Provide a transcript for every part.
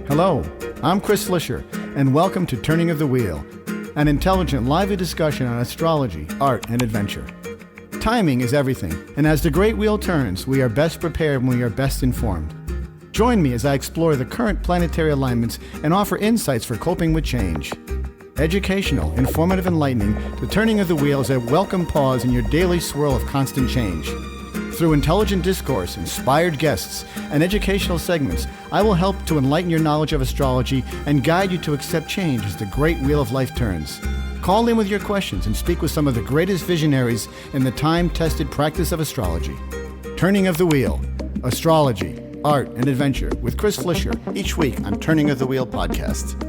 Hello, I'm Chris Flisher, and welcome to Turning of the Wheel, an intelligent, lively discussion on astrology, art, and adventure. Timing is everything, and as the great wheel turns, we are best prepared when we are best informed. Join me as I explore the current planetary alignments and offer insights for coping with change. Educational, informative, enlightening, the Turning of the Wheel is a welcome pause in your daily swirl of constant change. Through intelligent discourse, inspired guests, and educational segments, I will help to enlighten your knowledge of astrology and guide you to accept change as the great wheel of life turns. Call in with your questions and speak with some of the greatest visionaries in the time-tested practice of astrology. Turning of the Wheel, Astrology, Art, and Adventure with Chris Flisher, each week on Turning of the Wheel podcast.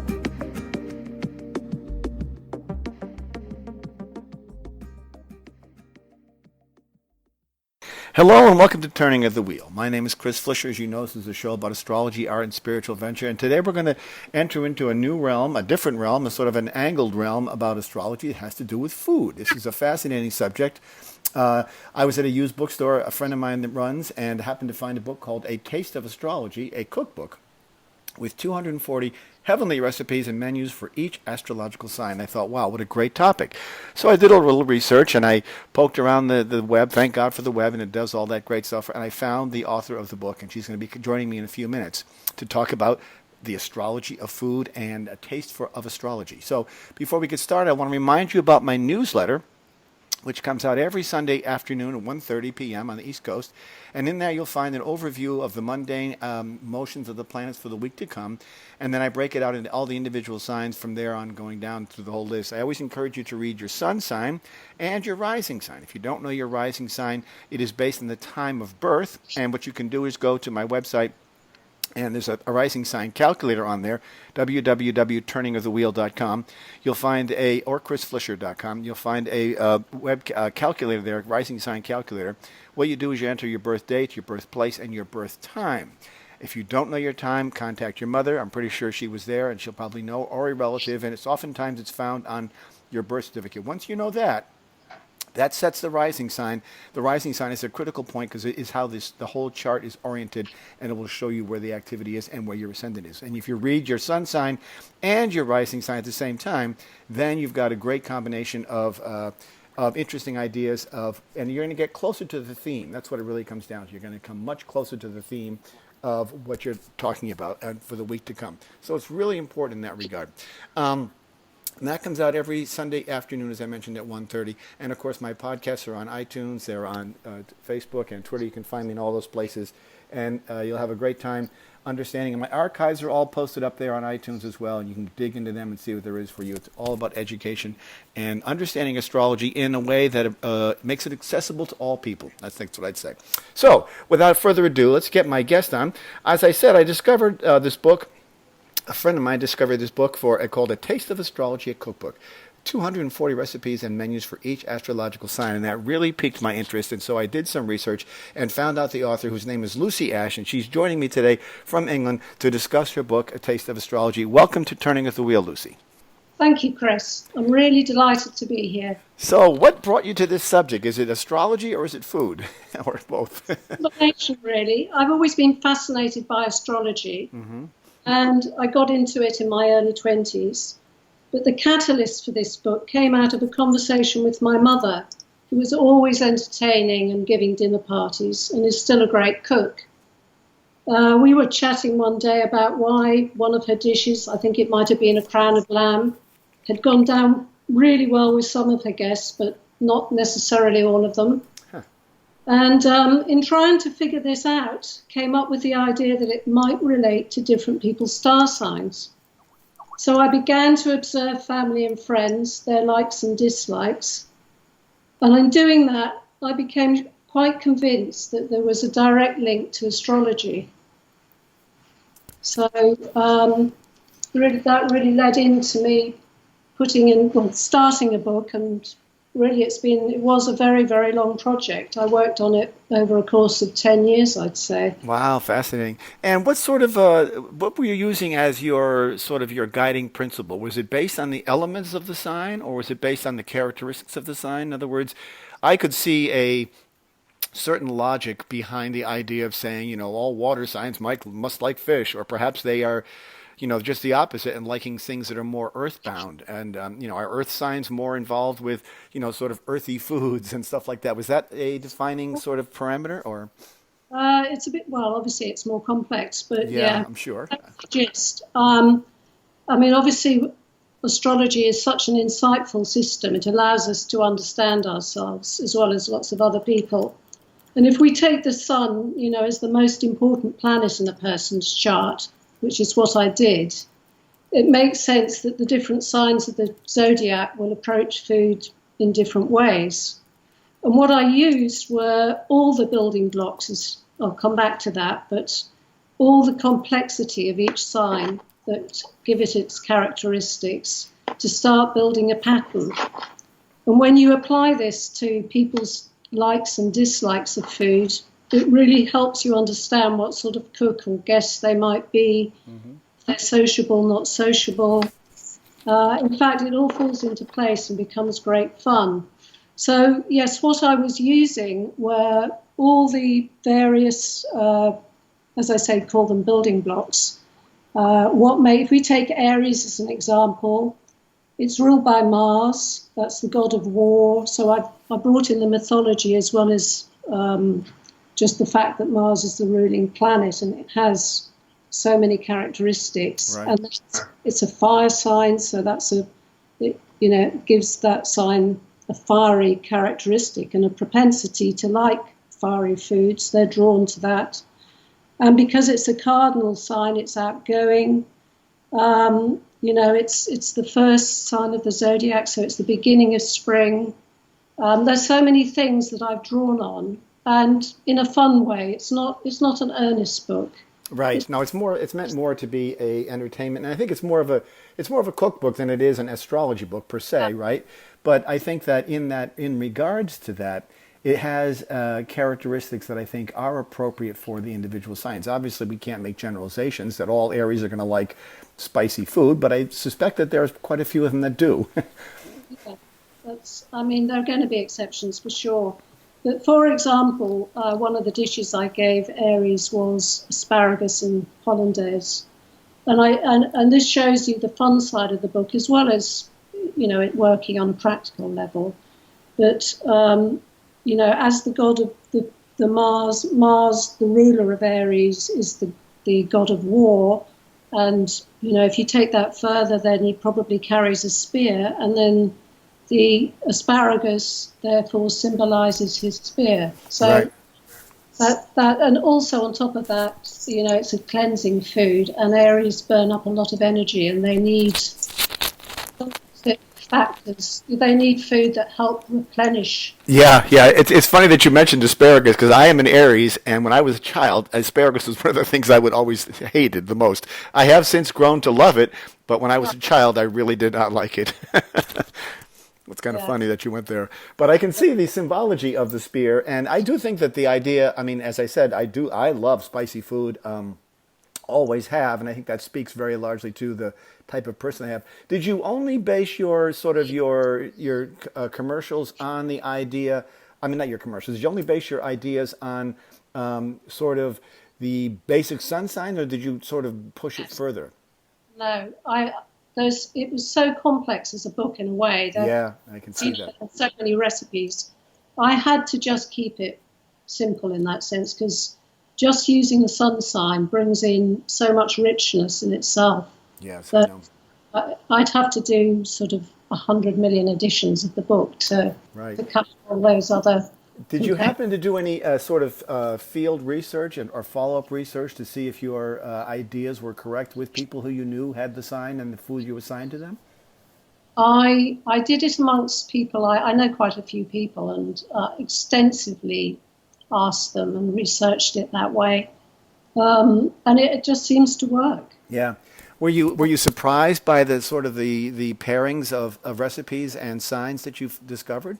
Hello and welcome to Turning of the Wheel. My name is Chris Flisher. As you know, this is a show about astrology, art, and spiritual adventure. And today we're going to enter into a new realm, a different realm, a sort of an angled realm about astrology. It has to do with food. This is a fascinating subject. I was at a used bookstore, a friend of mine that runs, and happened to find a book called A Taste of Astrology, a cookbook with 240 heavenly recipes and menus for each astrological sign. I thought, wow, what a great topic. So I did a little research and I poked around the web. Thank God for the web, and it does all that great stuff. And I found the author of the book, and she's going to be joining me in a few minutes to talk about the astrology of food and a taste of astrology. So before we get started, I want to remind you about my newsletter, which comes out every Sunday afternoon at 1:30 p.m. on the East Coast. And in there you'll find an overview of the mundane motions of the planets for the week to come. And then I break it out into all the individual signs from there on, going down through the whole list. I always encourage you to read your sun sign and your rising sign. If you don't know your rising sign, it is based on the time of birth. And what you can do is go to my website, and there's a rising sign calculator on there, www.turningofthewheel.com. You'll find or chrisflisher.com. You'll find a web calculator there, rising sign calculator. What you do is you enter your birth date, your birthplace, and your birth time. If you don't know your time, contact your mother. I'm pretty sure she was there, and she'll probably know, or a relative. And oftentimes it's found on your birth certificate. Once you know that, that sets the rising sign. The rising sign is a critical point because it is how the whole chart is oriented, and it will show you where the activity is and where your ascendant is. And if you read your sun sign and your rising sign at the same time, then you've got a great combination of interesting ideas and you're going to get closer to the theme. That's what it really comes down to. You're going to come much closer to the theme of what you're talking about for the week to come. So it's really important in that regard. And that comes out every Sunday afternoon, as I mentioned, at 1:30. And, of course, my podcasts are on iTunes. They're on Facebook and Twitter. You can find me in all those places. And you'll have a great time understanding. And my archives are all posted up there on iTunes as well. And you can dig into them and see what there is for you. It's all about education and understanding astrology in a way that makes it accessible to all people. That's what I'd say. So, without further ado, let's get my guest on. As I said, I discovered this book. A friend of mine discovered this book called A Taste of Astrology, a cookbook. 240 recipes and menus for each astrological sign, and that really piqued my interest. And so I did some research and found out the author, whose name is Lucy Ash, and she's joining me today from England to discuss her book, A Taste of Astrology. Welcome to Turning of the Wheel, Lucy. Thank you, Chris. I'm really delighted to be here. So what brought you to this subject? Is it astrology or is it food? Or both? Combination, really. I've always been fascinated by astrology. Mm-hmm. And I got into it in my early 20s. But the catalyst for this book came out of a conversation with my mother, who was always entertaining and giving dinner parties and is still a great cook. We were chatting one day about why one of her dishes, I think it might have been a crown of lamb, had gone down really well with some of her guests, but not necessarily all of them. And in trying to figure this out, came up with the idea that it might relate to different people's star signs. So I began to observe family and friends, their likes and dislikes. And in doing that, I became quite convinced that there was a direct link to astrology. So that really led into me starting a book, and really it was a very, very long project. I worked on it over a course of 10 years, I'd say. Wow, fascinating. And what sort of, what were you using as your guiding principle? Was it based on the elements of the sign, or was it based on the characteristics of the sign? In other words, I could see a certain logic behind the idea of saying, all water signs must like fish, or perhaps they are just the opposite and liking things that are more earthbound. And, are earth signs more involved with, sort of earthy foods and stuff like that? Was that a defining sort of parameter or? It's a bit, well, obviously it's more complex, but Yeah, yeah, I'm sure. that's the gist. I mean, obviously, astrology is such an insightful system. It allows us to understand ourselves as well as lots of other people. And if we take the sun, as the most important planet in a person's chart, which is what I did, it makes sense that the different signs of the zodiac will approach food in different ways. And what I used were all the building blocks, I'll come back to that, but all the complexity of each sign that give it its characteristics to start building a pattern. And when you apply this to people's likes and dislikes of food, it really helps you understand what sort of cook or guest they might be, if they're sociable, not sociable. In fact, it all falls into place and becomes great fun. So, yes, what I was using were all the various, as I say, call them building blocks. If we take Aries as an example, it's ruled by Mars. That's the god of war. So I brought in the mythology as well as just the fact that Mars is the ruling planet and it has so many characteristics. Right. And it's a fire sign, so it gives that sign a fiery characteristic and a propensity to like fiery foods. They're drawn to that. And because it's a cardinal sign, it's outgoing. It's the first sign of the zodiac, so it's the beginning of spring. There's so many things that I've drawn on, and in a fun way. It's not an earnest book. Right. No, it's meant more to be a entertainment, and I think it's more of a cookbook than it is an astrology book per se, right? But I think that in regards to that, it has characteristics that I think are appropriate for the individual signs. Obviously, we can't make generalizations that all Aries are going to like spicy food, but I suspect that there's quite a few of them that do. Yeah, there are going to be exceptions for sure. But for example, one of the dishes I gave Aries was asparagus and hollandaise, and this shows you the fun side of the book as well as it working on a practical level. But as the god of the Mars, the ruler of Aries, is the god of war, and if you take that further, then he probably carries a spear, and then the asparagus therefore symbolises his spear. So right. that and also on top of that, it's a cleansing food, and Aries burn up a lot of energy, and they need factors. They need food that help replenish. Yeah. It's funny that you mentioned asparagus because I am an Aries, and when I was a child, asparagus was one of the things I would always hated the most. I have since grown to love it, but when I was a child, I really did not like it. It's kind of funny that you went there. But I can see the symbology of the spear, and I do think that the idea, as I said, I love spicy food, always have, and I think that speaks very largely to the type of person I have. Did you only base your commercials on the idea, not your commercials, did you only base your ideas on sort of the basic sun sign, or did you sort of push it further? No, it was so complex as a book in a way. Yeah, I can see that. So many recipes. I had to just keep it simple in that sense because just using the sun sign brings in so much richness in itself. Yes, that I know. I'd have to do sort of 100 million editions of the book to cover all those other. Did you happen to do any sort of field research or follow-up research to see if your ideas were correct with people who you knew had the sign and the food you assigned to them? I did it amongst people. I know quite a few people and extensively asked them and researched it that way. And it just seems to work. Yeah. Were you surprised by the sort of the pairings of recipes and signs that you've discovered?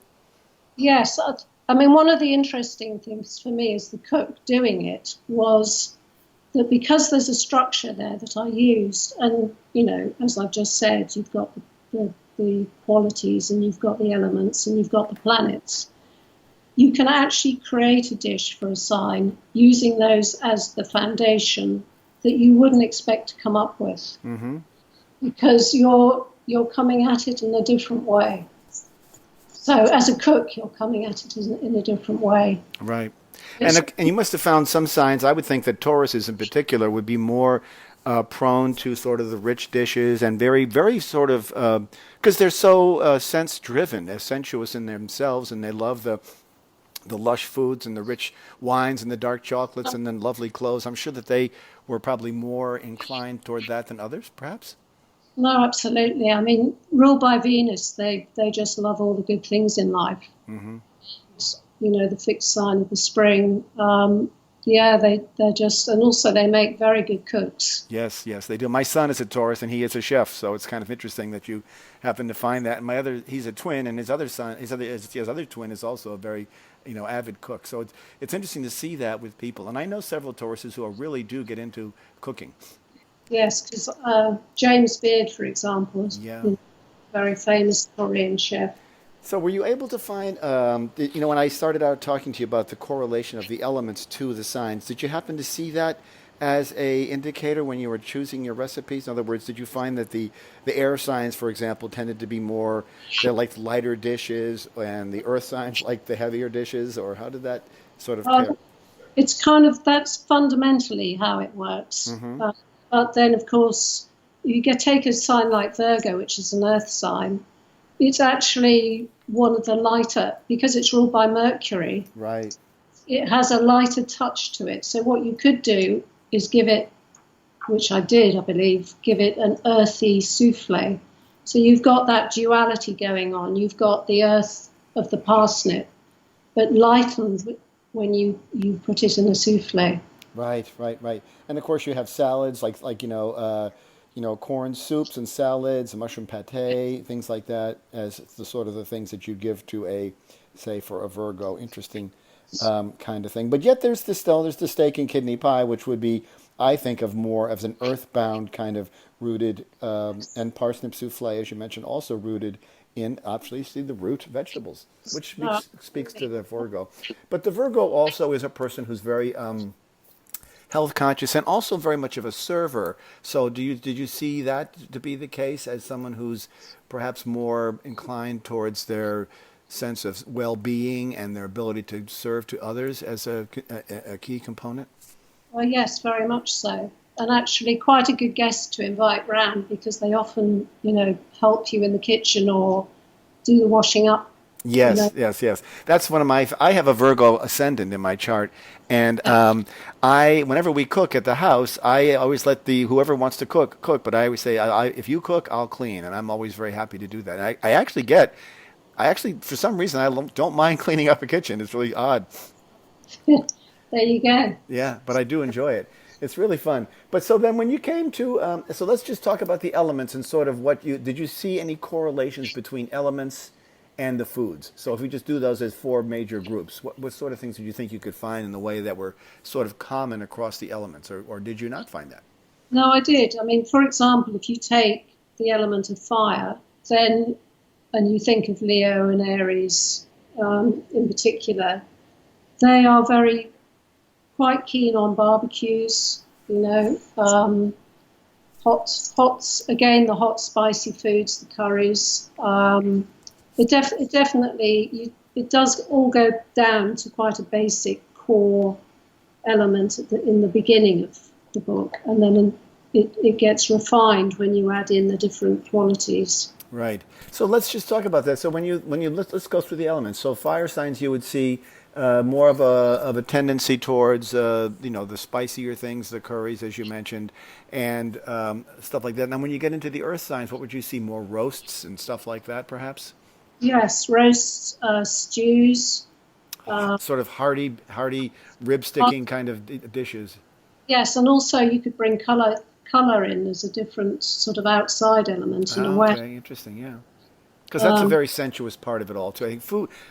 Yes. One of the interesting things for me as the cook doing it was that because there's a structure there that I used, and, as I've just said, you've got the qualities and you've got the elements and you've got the planets, you can actually create a dish for a sign using those as the foundation that you wouldn't expect to come up with, because you're coming at it in a different way. So as a cook, you're coming at it in a different way. Right. It's, And you must have found some signs. I would think that Tauruses in particular would be more prone to sort of the rich dishes and very, very sort of, because they're so sense driven, they're sensuous in themselves, and they love the lush foods and the rich wines and the dark chocolates and then lovely clothes. I'm sure that they were probably more inclined toward that than others, perhaps. no, absolutely. I mean, ruled by Venus, they just love all the good things in life. You know, the fixed sign of the spring. Yeah, they're just, and also they make very good cooks. Yes, yes, they do. My son is a Taurus, and he is a chef, so it's kind of interesting that you happen to find that. And he's a twin, and his other twin is also a very, avid cook. So it's interesting to see that with people. And I know several Tauruses who really do get into cooking. Yes, because James Beard, for example, is Yeah. a very famous Korean chef. So were you able to find, when I started out talking to you about the correlation of the elements to the signs, did you happen to see that as a indicator when you were choosing your recipes? In other words, did you find that the air signs, for example, tended to be more, they liked lighter dishes, and the earth signs liked the heavier dishes, or how did that sort of pair? It's that's fundamentally how it works. But then, of course, take a sign like Virgo, which is an earth sign. It's actually one of the lighter, because it's ruled by Mercury. Right. It has a lighter touch to it. So what you could do is give it, which I did, I believe, give it an earthy souffle. So you've got that duality going on. You've got the earth of the parsnip, but lightened when you put it in a souffle. Right, right, right. And of course, you have salads like corn soups and salads, and mushroom pate, things like that, as the sort of the things that you give to say for a Virgo, interesting kind of thing. But yet there's the steak and kidney pie, which would be, I think, of more as an earthbound kind of rooted, and parsnip souffle, as you mentioned, also rooted in obviously the root vegetables, which speaks to the Virgo. But the Virgo also is a person who's very health conscious and also very much of a server. So did you see that to be the case as someone who's perhaps more inclined towards their sense of well-being and their ability to serve to others as a key component? Well, yes, very much so. And actually quite a good guest to invite round, because they often, help you in the kitchen or do the washing up. Yes, yes. That's one of I have a Virgo ascendant in my chart, and whenever we cook at the house, I always let whoever wants to cook. But I always say, if you cook, I'll clean, and I'm always very happy to do that. And I actually, for some reason, I don't mind cleaning up a kitchen. It's really odd. There you go. Yeah, but I do enjoy it. It's really fun. But so then when you came to, so let's just talk about the elements and sort of did you see any correlations between elements and the foods? So if we just do those as four major groups, what sort of things did you think you could find in the way that were sort of common across the elements, or did you not find that? No, I did. I mean, for example, if you take the element of fire, and you think of Leo and Aries in particular, they are quite keen on barbecues, hots, again, the hot, spicy foods, the curries. It does all go down to quite a basic core element in the beginning of the book, and then it gets refined when you add in the different qualities. Right. So let's just talk about that. So let's go through the elements. So fire signs, you would see more of a tendency towards the spicier things, the curries, as you mentioned, and stuff like that. Now, when you get into the earth signs, what would you see? More roasts and stuff like that, perhaps? Yes, roasts, stews. Sort of hearty rib sticking kind of dishes. Yes, and also you could bring colour in as a different sort of outside element in a way. Okay, interesting, yeah. Because that's a very sensuous part of it all, too. I think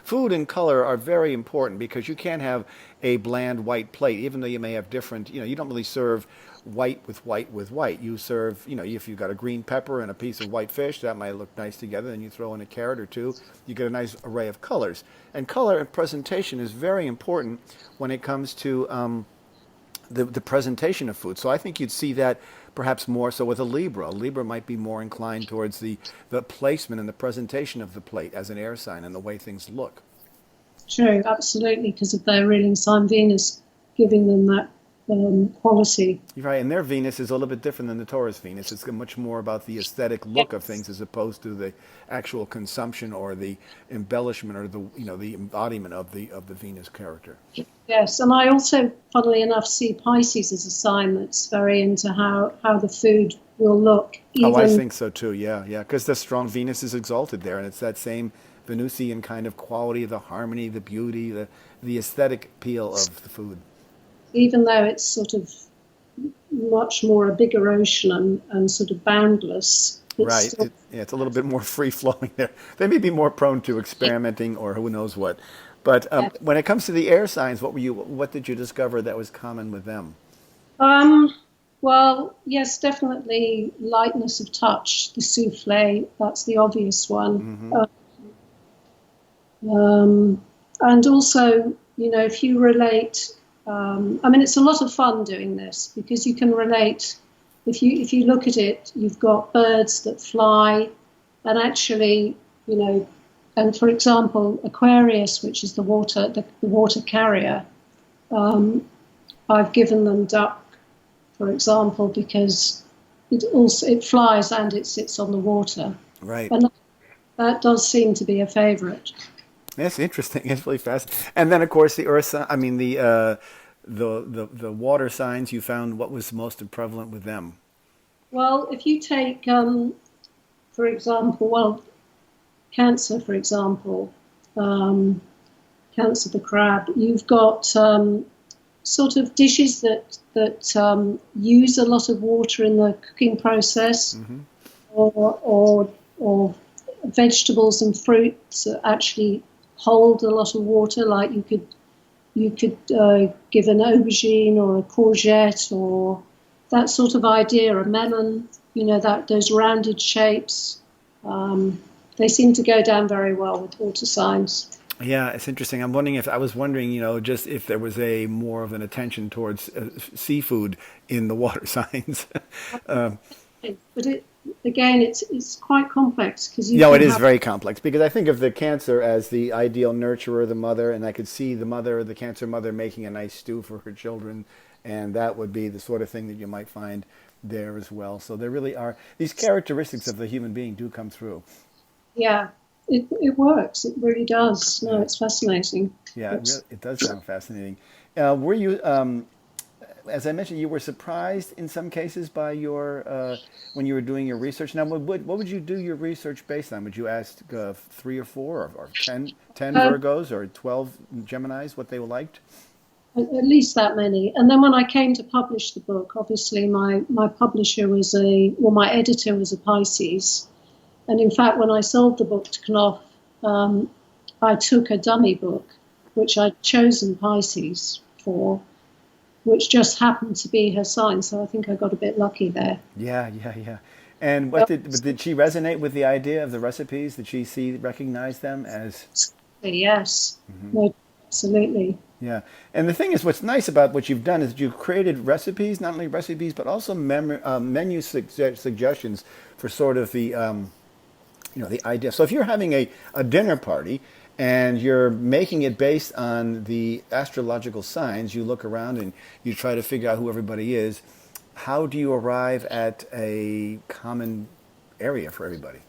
food and color are very important, because you can't have a bland white plate, even though you may have different, you don't really serve white with white with white. You serve, if you've got a green pepper and a piece of white fish, that might look nice together. Then you throw in a carrot or two, you get a nice array of colors. And color and presentation is very important when it comes to the presentation of food. So I think you'd see that perhaps more so with a Libra. A Libra might be more inclined towards the placement and the presentation of the plate as an air sign and the way things look. True, absolutely, because of their ruling sign Venus giving them that quality. You're right, and their Venus is a little bit different than the Taurus Venus. It's much more about the aesthetic look of things as opposed to the actual consumption or the embellishment or the embodiment of the Venus character. Yes, and I also, funnily enough, see Pisces as a sign that's very into how the food will look. Oh, I think so too. Yeah, yeah, because the strong Venus is exalted there, and it's that same Venusian kind of quality, the harmony, the beauty, the aesthetic appeal of the food. Even though it's sort of much more a bigger ocean and sort of boundless. Right. It's a little bit more free flowing there. They may be more prone to experimenting or who knows what. But when it comes to the air signs, what did you discover that was common with them? Well, yes, definitely lightness of touch, the souffle, that's the obvious one. And also, if you relate, it's a lot of fun doing this because you can relate. If you look at it, you've got birds that fly, and actually, and for example, Aquarius, which is the water carrier, I've given them duck, for example, because it flies and it sits on the water. Right. And that does seem to be a favourite. That's interesting. It's really fascinating. And then, of course, the earth. The water signs. You found what was most prevalent with them. Well, if you take, for example, Cancer, for example, Cancer the crab. You've got sort of dishes that use a lot of water in the cooking process, or vegetables and fruits that actually hold a lot of water. Like you could give an aubergine or a courgette or that sort of idea. A melon, those rounded shapes. They seem to go down very well with water signs. Yeah, it's interesting. I was wondering, just if there was more of an attention towards seafood in the water signs. But it's quite complex because it is very complex because I think of the Cancer as the ideal nurturer, the mother, and I could see the Cancer mother making a nice stew for her children, and that would be the sort of thing that you might find there as well. So there really are these characteristics of the human being do come through. Yeah, it works. It really does. No, it's fascinating. Yeah, it does sound fascinating. Were you, as I mentioned, you were surprised in some cases by when you were doing your research. Now, what would you do your research based on? Would you ask 3 or 4 or 10 Virgos or 12 Geminis what they liked? At least that many. And then when I came to publish the book, obviously my publisher my editor was a Pisces. And in fact, when I sold the book to Knopf, I took a dummy book, which I'd chosen Pisces for, which just happened to be her sign. So I think I got a bit lucky there. Yeah. And did she resonate with the idea of the recipes? Did she recognize them as? Yes. No, absolutely. Yeah. And the thing is, what's nice about what you've done is you've created recipes, not only recipes, but also menu suggestions for sort of the idea. So if you're having a dinner party and you're making it based on the astrological signs, you look around and you try to figure out who everybody is. How do you arrive at a common area for everybody?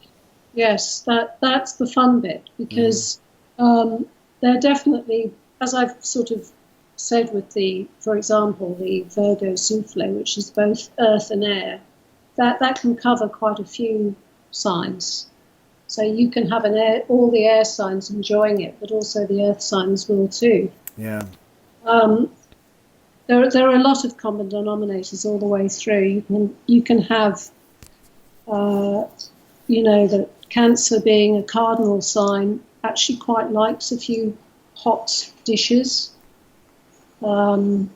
Yes, that's the fun bit because they're definitely, as I've sort of said with for example, the Virgo souffle, which is both earth and air, that can cover quite a few signs. So you can have all the air signs enjoying it, but also the earth signs will too. Yeah. There are a lot of common denominators all the way through. You can have, the Cancer being a cardinal sign actually quite likes a few hot dishes. So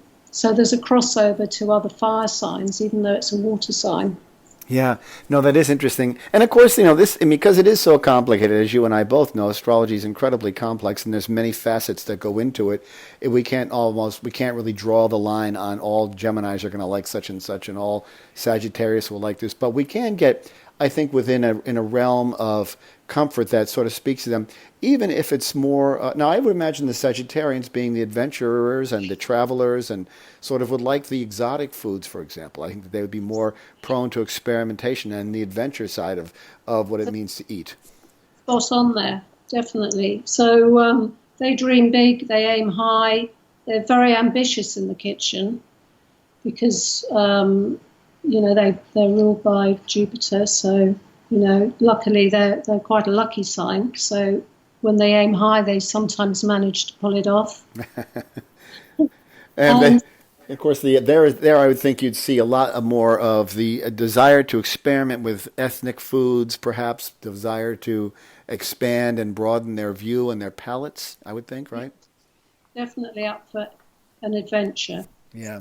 there's a crossover to other fire signs, even though it's a water sign. Yeah, no, that is interesting. And of course, this, I mean, because it is so complicated, as you and I both know, astrology is incredibly complex and there's many facets that go into it. We can't really draw the line on all Geminis are going to like such and all Sagittarius will like this, but we can get, I think, in a realm of comfort that sort of speaks to them, even if it's more. Now, I would imagine the Sagittarians being the adventurers and the travelers, and sort of would like the exotic foods, for example. I think that they would be more prone to experimentation and the adventure side of what it means to eat. Spot on there, definitely. So they dream big, they aim high, they're very ambitious in the kitchen because they're ruled by Jupiter. So luckily they're quite a lucky sign. So when they aim high, they sometimes manage to pull it off. And And of course, there I would think you'd see a lot more of the desire to experiment with ethnic foods, perhaps desire to expand and broaden their view and their palates. I would think, right? definitely up for an adventure. Yeah.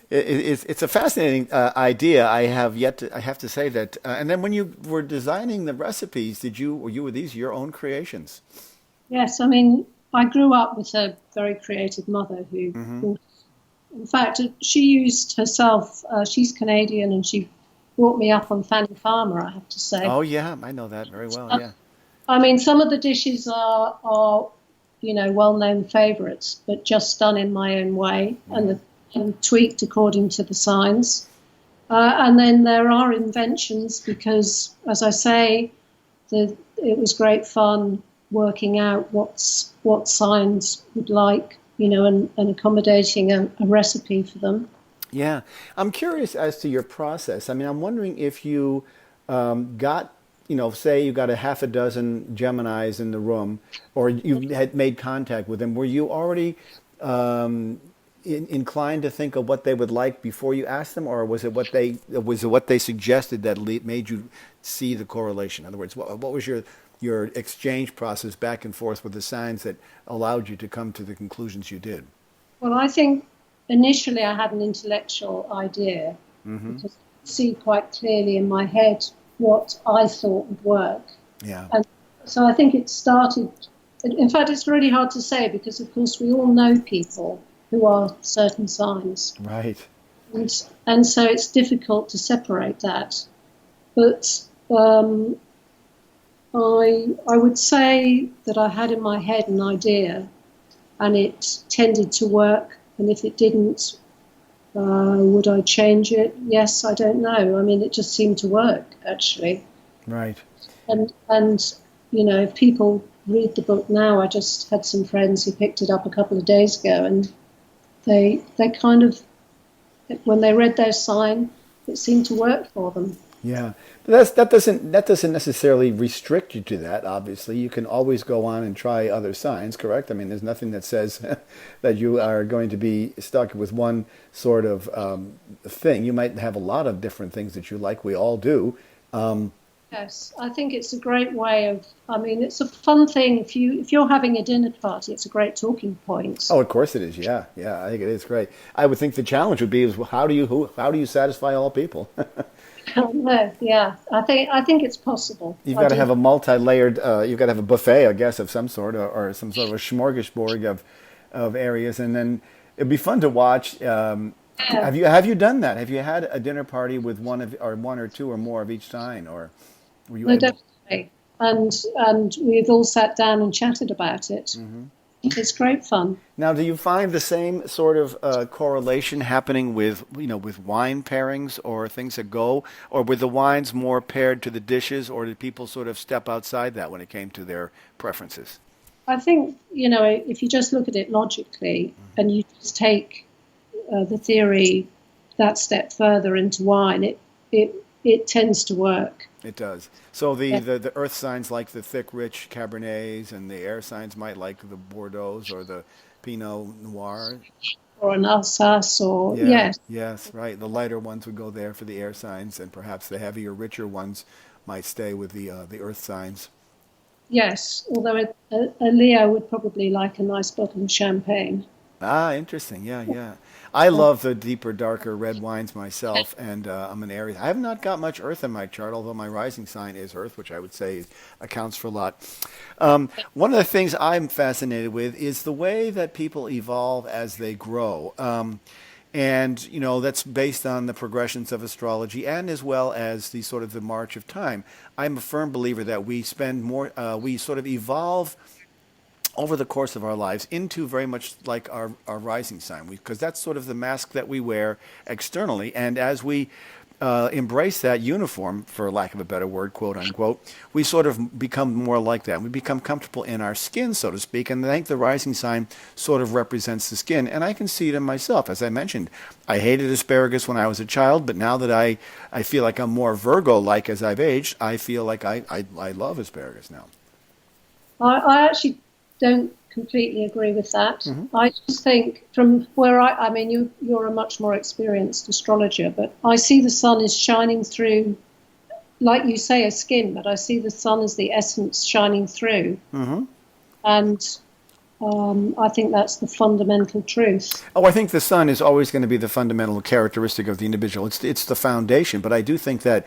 It's a fascinating idea. I have to say that. And then when you were designing the recipes, were these your own creations? Yes, I mean, I grew up with a very creative mother who, in fact, she used herself, she's Canadian, and she brought me up on Fanny Farmer, I have to say. Oh yeah, I know that very well. Yeah. I mean, some of the dishes are well-known favourites, but just done in my own way and tweaked according to the signs. And then there are inventions because, as I say, it was great fun working out what signs would like, and accommodating a recipe for them. Yeah, I'm curious as to your process. I mean, I'm wondering if you got, say you got a half a dozen Geminis in the room, or you had made contact with them. Were you already inclined to think of what they would like before you asked them, or was it what they suggested that made you see the correlation? In other words, what was your exchange process back and forth with the signs that allowed you to come to the conclusions you did? Well, I think initially I had an intellectual idea because I see quite clearly in my head what I thought would work. Yeah. And so I think it started, in fact, it's really hard to say because, of course, we all know people who are certain signs. Right. And so it's difficult to separate that. But I would say that I had in my head an idea and it tended to work. And if it didn't, would I change it? Yes, I don't know. I mean, it just seemed to work, actually. Right. And if people read the book now, I just had some friends who picked it up a couple of days ago, and they kind of, when they read their sign, it seemed to work for them. Yeah, but that doesn't necessarily restrict you to that. Obviously, you can always go on and try other signs. Correct? I mean, there's nothing that says that you are going to be stuck with one sort of thing. You might have a lot of different things that you like. We all do. Yes, I think it's a great way of. I mean, it's a fun thing if you're having a dinner party. It's a great talking point. Oh, of course it is. Yeah, yeah. I think it is great. I would think the challenge would be is how do you satisfy all people? No, yeah, I think it's possible. You've got to have a multi-layered. You've got to have a buffet, I guess, of some sort, or some sort of a smorgasbord of areas, and then it'd be fun to watch. Have you done that? Have you had a dinner party with one or two or more of each sign, or were you No, able? definitely. And we've all sat down and chatted about it. It's great fun. Now, do you find the same sort of correlation happening with wine pairings or things that go, or were the wines more paired to the dishes, or did people sort of step outside that when it came to their preferences? I think, if you just look at it logically and you just take the theory that step further into wine, it tends to work. It does. So Yeah. the earth signs like the thick, rich Cabernets, and the air signs might like the Bordeaux or the Pinot Noir. Or an Alsace, or Yeah, yes, yes, right. The lighter ones would go there for the air signs, and perhaps the heavier, richer ones might stay with the earth signs. yes. Although a Leo would probably like a nice bottle of champagne. Ah, interesting. Yeah, yeah. I love the deeper, darker red wines myself, and I'm an Aries. I have not got much earth in my chart, although my rising sign is earth, which I would say accounts for a lot. One of the things I'm fascinated with is the way that people evolve as they grow. And, that's based on the progressions of astrology and as well as the sort of the march of time. I'm a firm believer that we spend more, we sort of evolve over the course of our lives into very much like our rising sign, because that's sort of the mask that we wear externally. And as we embrace that uniform, for lack of a better word, quote unquote, we sort of become more like that. We become comfortable in our skin, so to speak. And I think the rising sign sort of represents the skin. And I can see it in myself. As I mentioned, I hated asparagus when I was a child, but now that I feel like I'm more Virgo-like as I've aged, I feel like I love asparagus now. I actually don't completely agree with that. I just think from where I mean, you're a much more experienced astrologer, but I see the sun is shining through, like you say, a skin, but I see the sun as the essence shining through. And I think that's the fundamental truth. Oh, I think the sun is always going to be the fundamental characteristic of the individual. It's the foundation, but I do think that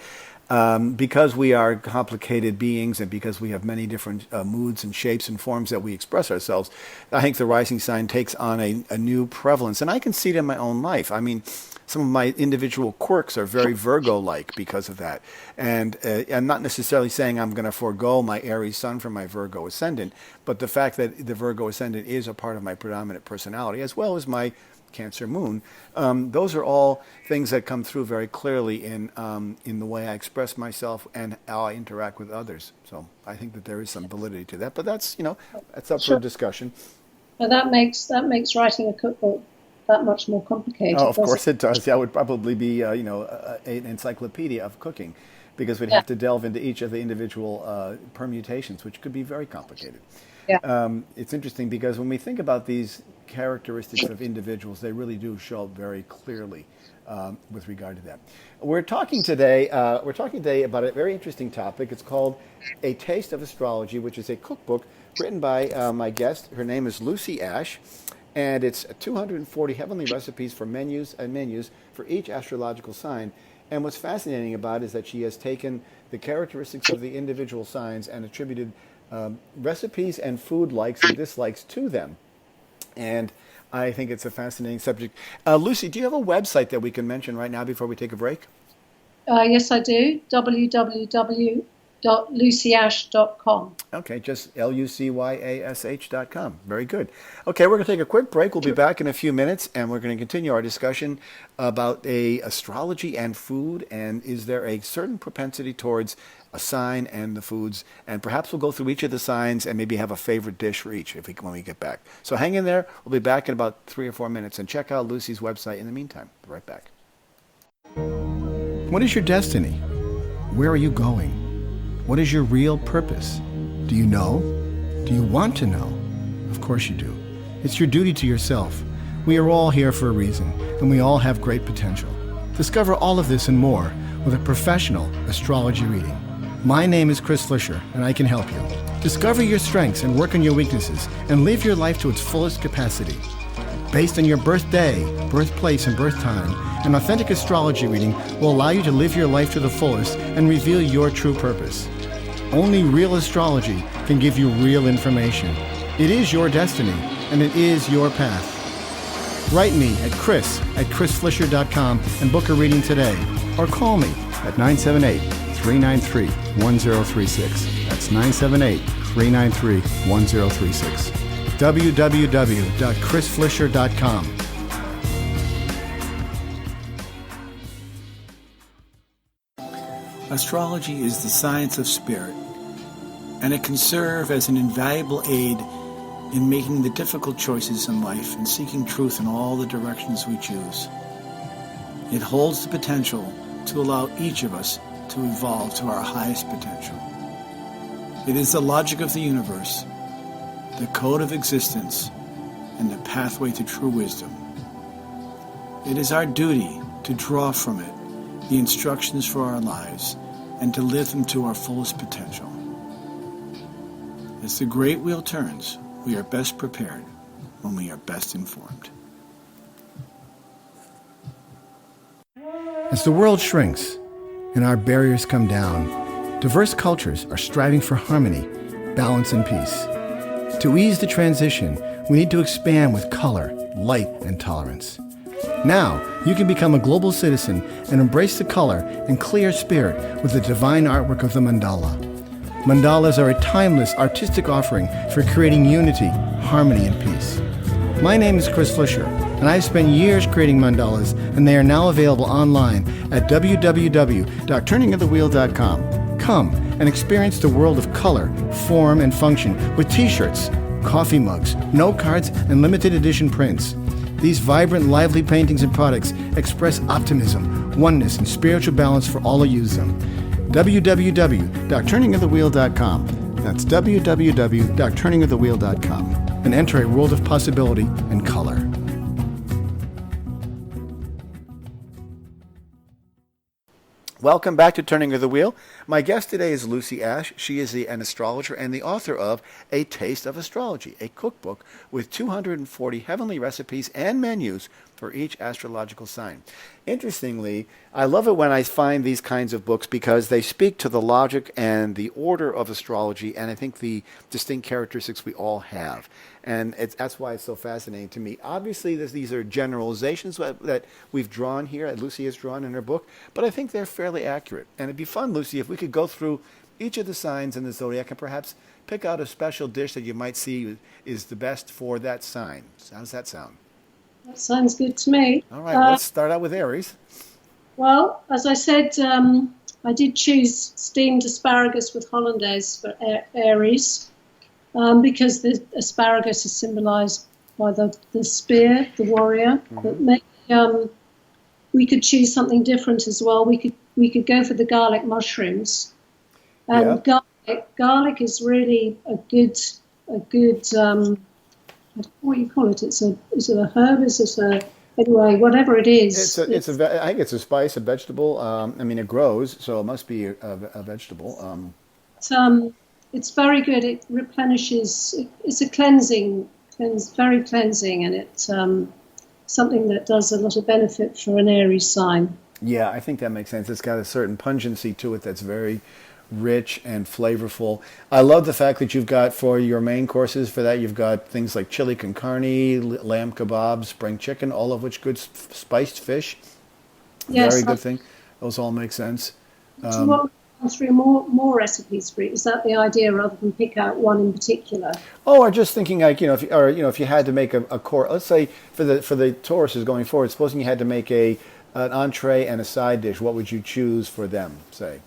because we are complicated beings and because we have many different moods and shapes and forms that we express ourselves, I think the rising sign takes on a new prevalence. And I can see it in my own life. I mean, some of my individual quirks are very Virgo-like because of that. And I'm not necessarily saying I'm going to forego my Aries sun from my Virgo ascendant, but the fact that the Virgo ascendant is a part of my predominant personality, as well as my Cancer moon, those are all things that come through very clearly in the way I express myself and how I interact with others. So I think that there is some validity to that, but that's that's up for discussion. But that makes writing a cookbook that much more complicated. Oh, of course it does. That would probably be an encyclopedia of cooking, because we'd have to delve into each of the individual permutations, which could be very complicated. It's interesting because when we think about these characteristics of individuals, they really do show up very clearly with regard to that. We're talking today about a very interesting topic. It's called A Taste of Astrology, which is a cookbook written by my guest. Her name is Lucy Ash, and it's 240 heavenly recipes for menus for each astrological sign. And what's fascinating about it is that she has taken the characteristics of the individual signs and attributed recipes and food likes and dislikes to them. And I think it's a fascinating subject. Lucy, do you have a website that we can mention right now before we take a break? Yes, I do. www.lucyash.com. Okay, just LUCYASH.com. Very good. Okay, we're going to take a quick break. We'll be back in a few minutes, and we're going to continue our discussion about astrology and food, and is there a certain propensity towards a sign and the foods, and perhaps we'll go through each of the signs and maybe have a favorite dish for each when we get back. So hang in there. We'll be back in about 3 or 4 minutes, and check out Lucy's website in the meantime. Be right back. What is your destiny? Where are you going? What is your real purpose? Do you know? Do you want to know? Of course you do. It's your duty to yourself. We are all here for a reason, and we all have great potential. Discover all of this and more with a professional astrology reading. My name is Chris Flisher, and I can help you. Discover your strengths and work on your weaknesses, and live your life to its fullest capacity. Based on your birthday, birthplace, and birth time, an authentic astrology reading will allow you to live your life to the fullest and reveal your true purpose. Only real astrology can give you real information. It is your destiny, and it is your path. Write me at chris@chrisflisher.com and book a reading today, or call me at 978-393-1036. That's 978-393-1036. www.chrisflisher.com. Astrology is the science of spirit, and it can serve as an invaluable aid in making the difficult choices in life and seeking truth in all the directions we choose. It holds the potential to allow each of us to evolve to our highest potential. It is the logic of the universe, the code of existence, and the pathway to true wisdom. It is our duty to draw from it the instructions for our lives and to live them to our fullest potential. As the great wheel turns, we are best prepared when we are best informed. As the world shrinks and our barriers come down, diverse cultures are striving for harmony, balance, and peace. To ease the transition, we need to expand with color, light, and tolerance. Now, you can become a global citizen and embrace the color and clear spirit with the divine artwork of the mandala. Mandalas are a timeless artistic offering for creating unity, harmony, and peace. My name is Chris Flisher, and I've spent years creating mandalas, and they are now available online at www.turningofthewheel.com. Come and experience the world of color, form, and function with t-shirts, coffee mugs, note cards, and limited edition prints. These vibrant, lively paintings and products express optimism, oneness, and spiritual balance for all who use them. www.turningofthewheel.com. That's www.turningofthewheel.com. And enter a world of possibility and color. Welcome back to Turning of the Wheel. My guest today is Lucy Ash. She is an astrologer and the author of A Taste of Astrology, a cookbook with 240 heavenly recipes and menus for each astrological sign. Interestingly, I love it when I find these kinds of books because they speak to the logic and the order of astrology, and I think the distinct characteristics we all have. And that's why it's so fascinating to me. Obviously, these are generalizations that we've drawn here, that Lucy has drawn in her book, but I think they're fairly accurate. And it'd be fun, Lucy, if we could go through each of the signs in the zodiac and perhaps pick out a special dish that you might see is the best for that sign. How does that sound? That sounds good to me. All right, let's start out with Aries. Well, as I said, I did choose steamed asparagus with hollandaise for Aries because the asparagus is symbolized by the spear, the warrior. Mm-hmm. But maybe we could choose something different as well. We could go for the garlic mushrooms. And garlic is really a good what do you call it? Is it a herb? Is it anyway? Whatever it is, I think it's a spice, a vegetable. It grows, so it must be a vegetable. It's very good. It replenishes. It's a very cleansing, and it's something that does a lot of benefit for an Aries sign. Yeah, I think that makes sense. It's got a certain pungency to it that's very rich and flavorful. I love the fact that you've got for your main courses for that, you've got things like chili con carne, lamb kebabs, spring chicken, all of which good spiced fish. Yes, very good thing. Those all make sense. Do you want to go through more recipes for it? Is that the idea rather than pick out one in particular? Oh, I'm just thinking like, if you had to make a course, let's say for the Tauruses going forward, supposing you had to make an entree and a side dish, what would you choose for them, say?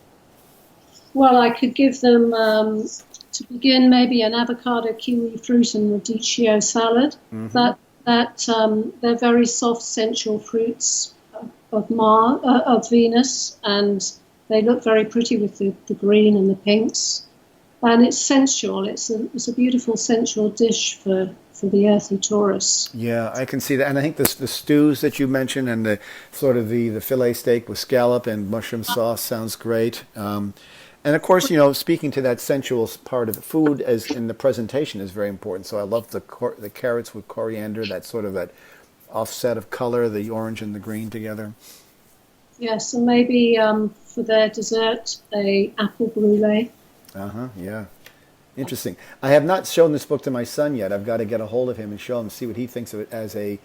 Well, I could give them, to begin, maybe an avocado, kiwi fruit and radicchio salad. Mm-hmm. They're very soft, sensual fruits of Venus, and they look very pretty with the green and the pinks. And it's sensual. It's a beautiful, sensual dish for the earthy Taurus. Yeah, I can see that. And I think the stews that you mentioned and the sort of the fillet steak with scallop and mushroom sauce sounds great. And of course, speaking to that sensual part of the food as in the presentation is very important. So I love the carrots with coriander, that sort of that offset of color, the orange and the green together. Yes, and maybe for their dessert, a apple brulee. Yeah. Interesting. I have not shown this book to my son yet. I've got to get a hold of him and show him, see what he thinks of it as a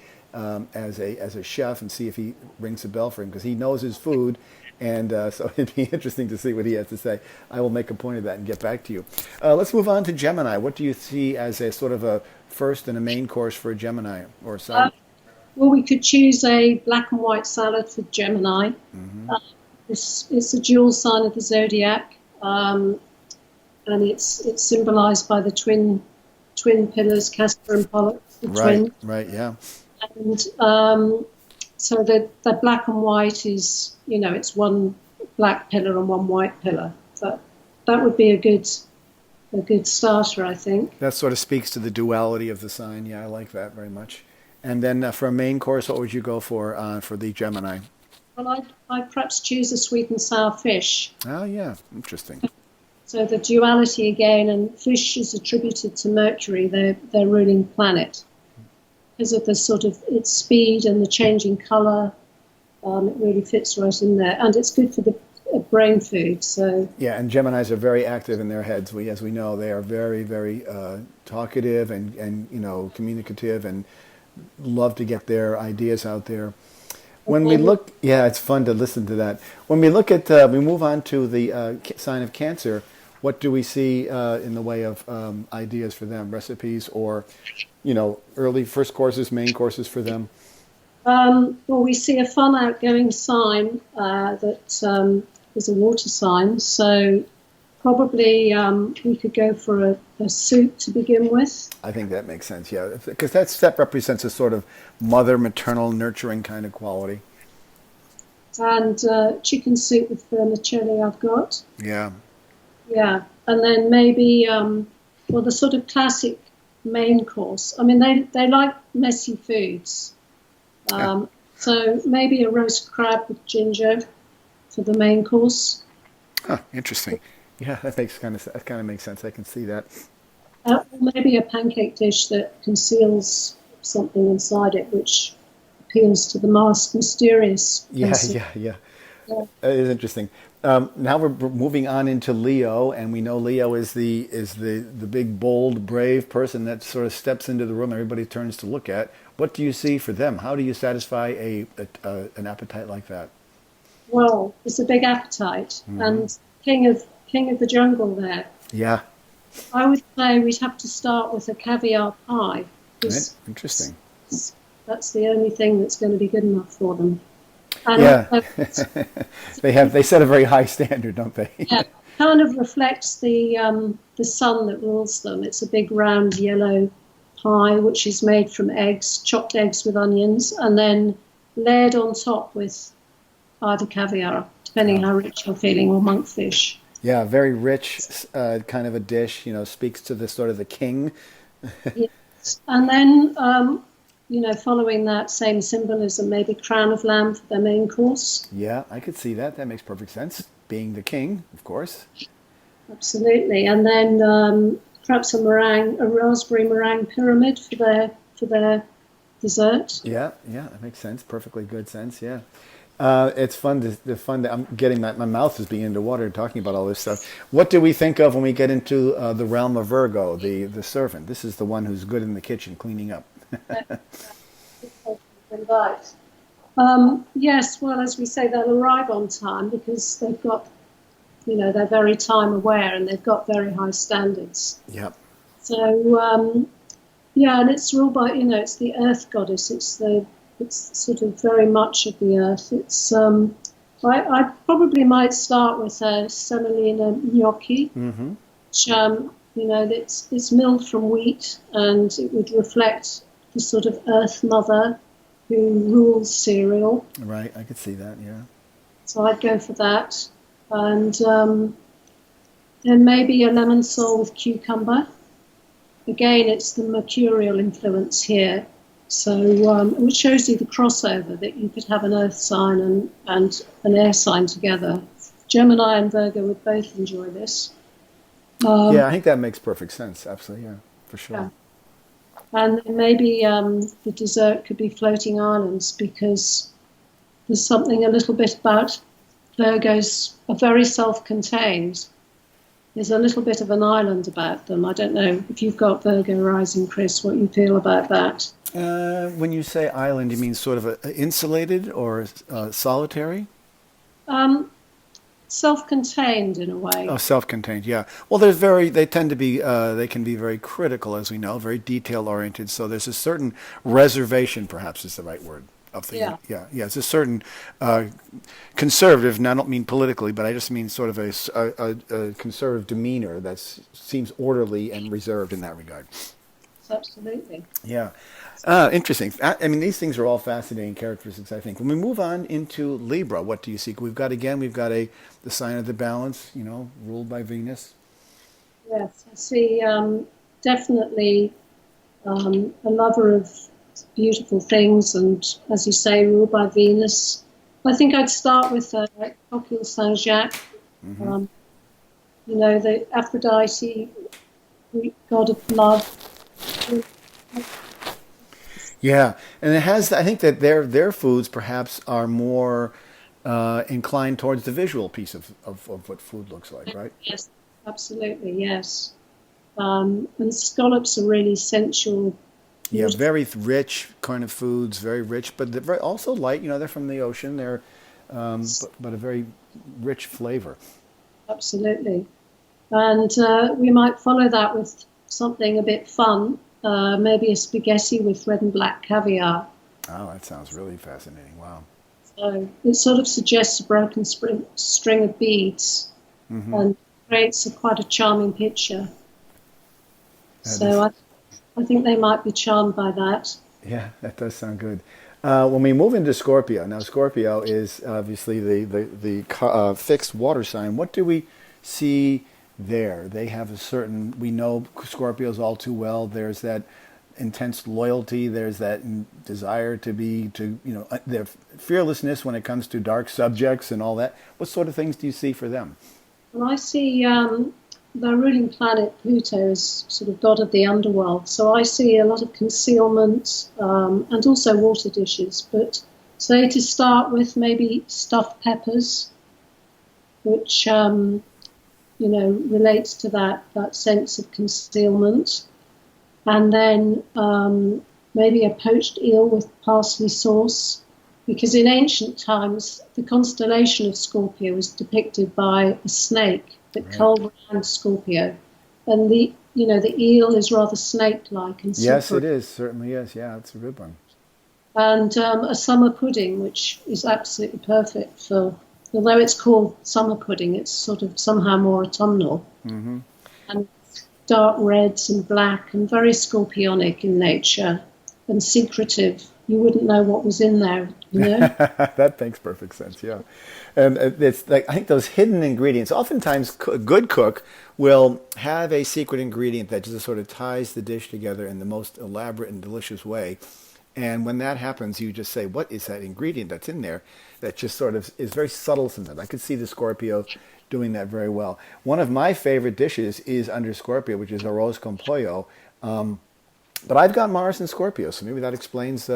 chef, and see if he rings a bell for him, because he knows his food. And so it'd be interesting to see what he has to say. I will make a point of that and get back to you. Let's move on to Gemini. What do you see as a sort of a first and a main course for a Gemini or a sign? Well, we could choose a black and white salad for Gemini. Mm-hmm. It's a dual sign of the zodiac, and it's symbolized by the twin pillars, Castor and Pollux. Right, yeah. And so the black and white is, it's one black pillar and one white pillar. But that would be a good starter, I think. That sort of speaks to the duality of the sign. Yeah, I like that very much. And then for a main course, what would you go for the Gemini? Well, I'd perhaps choose a sweet and sour fish. Oh, yeah. Interesting. So the duality again, and fish is attributed to Mercury, their ruling planet, because of the sort of its speed and the changing colour, it really fits right in there. And it's good for the brain food. So Yeah, and Geminis are very active in their heads. As we know, they are very, very talkative and communicative and love to get their ideas out there. When we look, yeah, it's fun to listen to that. When we look at, we move on to the sign of Cancer. What do we see in the way of ideas for them, recipes, or early first courses, main courses for them? well, we see a fun outgoing sign that is a water sign. So probably we could go for a soup to begin with. I think that makes sense, yeah, because that represents a sort of mother, maternal, nurturing kind of quality. And chicken soup with vermicelli I've got. Yeah. Yeah. And then maybe, the sort of classic main course. I mean, they like messy foods. So maybe a roast crab with ginger for the main course. Huh, interesting. Yeah, that kind of makes sense. I can see that. Or maybe a pancake dish that conceals something inside it, which appeals to the mysterious. Yeah. It is interesting. Now we're moving on into Leo, and we know Leo is the big, bold, brave person that sort of steps into the room everybody turns to look at. What do you see for them? How do you satisfy an appetite like that? Well, it's a big appetite, and king of the jungle there. Yeah. I would say we'd have to start with a caviar pie. Right. Interesting. That's the only thing that's going to be good enough for them. And Yeah. They set a very high standard, don't they? Yeah, kind of reflects the sun that rules them. It's a big round yellow pie which is made from eggs, chopped eggs with onions, and then layered on top with either caviar, depending how rich you're feeling, or monkfish. Yeah, very rich kind of a dish. Speaks to the sort of the king. Yes. And then following that same symbolism, maybe crown of lamb for their main course. Yeah, I could see that. That makes perfect sense. Being the king, of course. Absolutely. And then perhaps a raspberry meringue pyramid for their dessert. Yeah, that makes sense. Perfectly good sense. Yeah. It's fun I'm getting my mouth is beginning to water talking about all this stuff. What do we think of when we get into the realm of Virgo, the servant? This is the one who's good in the kitchen cleaning up. Yes, well, as we say, they'll arrive on time because they've got, they're very time aware and they've got very high standards. Yep. So, and it's ruled by, it's the earth goddess. It's sort of very much of the earth. It's I probably might start with a semolina gnocchi, which it's milled from wheat, and it would reflect the sort of earth mother who rules cereal. Right, I could see that. Yeah. So I'd go for that, and then maybe a lemon sole with cucumber. Again, it's the mercurial influence here. So which shows you the crossover, that you could have an earth sign and an air sign together. Gemini and Virgo would both enjoy this. I think that makes perfect sense. Absolutely, yeah, for sure. Yeah. And then maybe the dessert could be floating islands, because there's something a little bit about Virgos are very self-contained. There's a little bit of an island about them. I don't know if you've got Virgo rising, Chris, what you feel about that. When you say island, you mean sort of insulated or solitary? Self-contained in a way. Oh, self-contained, yeah. Well, they tend to be, they can be very critical, as we know, very detail-oriented. So there's a certain reservation, perhaps is the right word. Yeah. It's a certain conservative, and I don't mean politically, but I just mean sort of a conservative demeanor that seems orderly and reserved in that regard. Absolutely. Yeah. Interesting. I mean, these things are all fascinating characteristics, I think. When we move on into Libra, what do you see? We've got the sign of the balance, ruled by Venus. Yes, I see definitely a lover of beautiful things, and, as you say, ruled by Venus. I think I'd start with Coquille Saint-Jacques, the Aphrodite, Greek god of love. Yeah, and it has. I think that their foods perhaps are more inclined towards the visual piece of what food looks like, right? Yes, absolutely, yes. And scallops are really sensual. Yeah, very rich kind of foods, very rich, but they're very, also light. You know, they're from the ocean. They're but a very rich flavor. Absolutely. And we might follow that with something a bit fun, maybe a spaghetti with red and black caviar. Oh, that sounds really fascinating. Wow. So it sort of suggests a broken string of beads and creates quite a charming picture. I think they might be charmed by that. Yeah, that does sound good. When we move into Scorpio, now Scorpio is obviously the fixed water sign. What do we see there? They have a certain, we know Scorpios all too well. There's that intense loyalty. There's that desire their fearlessness when it comes to dark subjects and all that. What sort of things do you see for them? Well, I see their ruling planet Pluto is sort of god of the underworld. So I see a lot of concealment and also water dishes. But say to start with, maybe stuffed peppers, which relates to that sense of concealment. And then maybe a poached eel with parsley sauce, because in ancient times the constellation of Scorpio was depicted by a snake that curled around Scorpio, and the eel is rather snake-like and yes, it is, certainly is. Yeah, it's a good one. And a summer pudding, which is absolutely perfect for. Although it's called summer pudding, it's sort of somehow more autumnal. Mm-hmm. And dark reds and black and very scorpionic in nature and secretive. You wouldn't know what was in there, you know? That makes perfect sense, yeah. And it's like, I think those hidden ingredients, oftentimes a good cook will have a secret ingredient that just sort of ties the dish together in the most elaborate and delicious way. And when that happens, you just say, what is that ingredient that's in there that just sort of is very subtle sometimes? I could see the Scorpio doing that very well. One of my favorite dishes is under Scorpio, which is arroz con pollo. But I've got Mars in Scorpio, so maybe that explains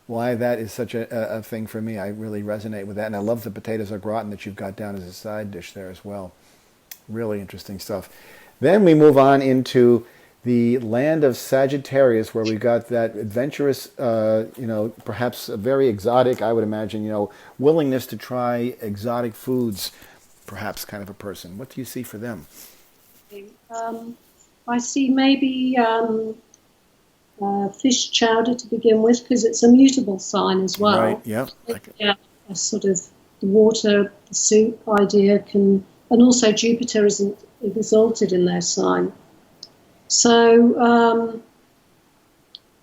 why that is such a thing for me. I really resonate with that. And I love the potatoes au gratin that you've got down as a side dish there as well. Really interesting stuff. Then we move on into the land of Sagittarius, where we've got that adventurous, perhaps a very exotic, I would imagine, willingness to try exotic foods, perhaps kind of a person. What do you see for them? I see maybe fish chowder to begin with, because it's a mutable sign as well. Right, yeah. Yeah, a sort of the water, the soup idea and also Jupiter isn't exalted in their sign. So,